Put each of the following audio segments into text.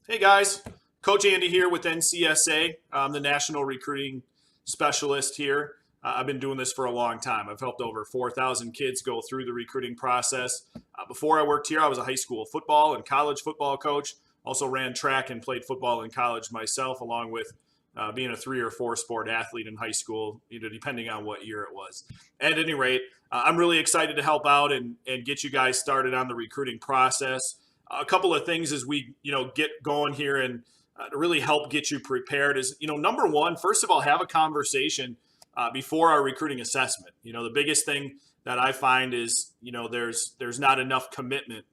Hey guys, Coach Andy here with NCSA. I'm the National Recruiting Specialist here. I've been doing this for a long time. I've helped over 4,000 kids go through the recruiting process. Before I worked here, I was a high school football and college football coach. Also ran track and played football in college myself, along with being a 3 or 4 sport athlete in high school, depending on what year it was. At any rate, I'm really excited to help out and get you guys started on the recruiting process. A couple of things as we get going here and to really help get you prepared is number one, first of all, have a conversation before our recruiting assessment. The biggest thing that I find is there's not enough commitment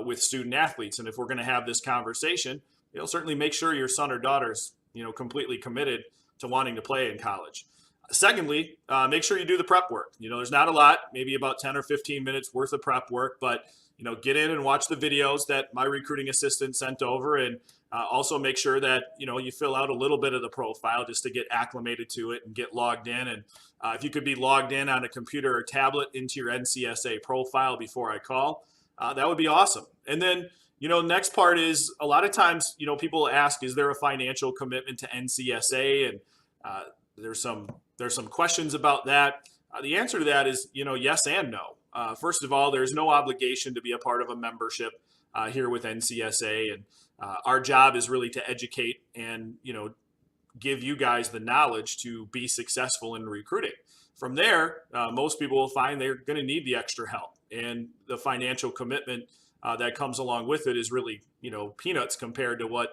with student athletes, and if we're going to have this conversation, certainly make sure your son or daughter's completely committed to wanting to play in college. Secondly, make sure you do the prep work. There's not a lot, maybe about 10 or 15 minutes worth of prep work, but get in and watch the videos that my recruiting assistant sent over, and also make sure that you fill out a little bit of the profile just to get acclimated to it and get logged in. And if you could be logged in on a computer or tablet into your NCSA profile before I call, that would be awesome. And then next part is a lot of times people ask, is there a financial commitment to NCSA? And there's some questions about that. The answer to that is yes and no. First of all, there's no obligation to be a part of a membership here with NCSA, and our job is really to educate and give you guys the knowledge to be successful in recruiting. From there, most people will find they're going to need the extra help, and the financial commitment that comes along with it is really peanuts compared to what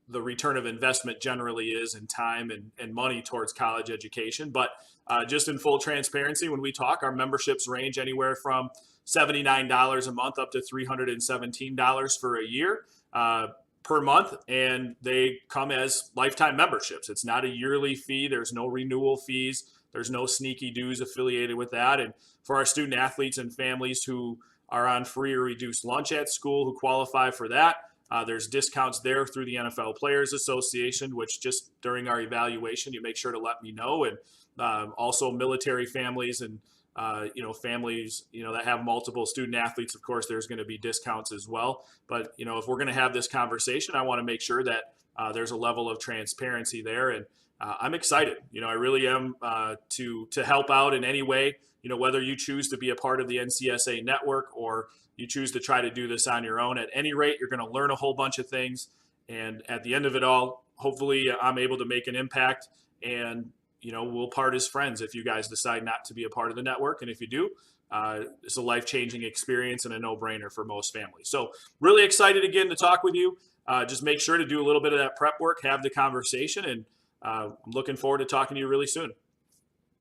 the return of investment generally is in time and money towards college education. But just in full transparency, when we talk, our memberships range anywhere from $79 a month up to $317 for a year per month, and they come as lifetime memberships. It's not a yearly fee. There's no renewal fees. There's no sneaky dues affiliated with that. And for our student athletes and families who are on free or reduced lunch at school who qualify for that, there's discounts there through the NFL Players Association, which just during our evaluation, you make sure to let me know. And also military families and, families, that have multiple student athletes, of course, there's going to be discounts as well. But, if we're going to have this conversation, I want to make sure that there's a level of transparency there. And I'm excited. I really am to help out in any way, whether you choose to be a part of the NCSA network or you choose to try to do this on your own. At any rate, you're going to learn a whole bunch of things. And at the end of it all, hopefully I'm able to make an impact, and, we'll part as friends if you guys decide not to be a part of the network. And if you do, it's a life-changing experience and a no-brainer for most families. So really excited again to talk with you. Just make sure to do a little bit of that prep work, have the conversation, and I'm looking forward to talking to you really soon.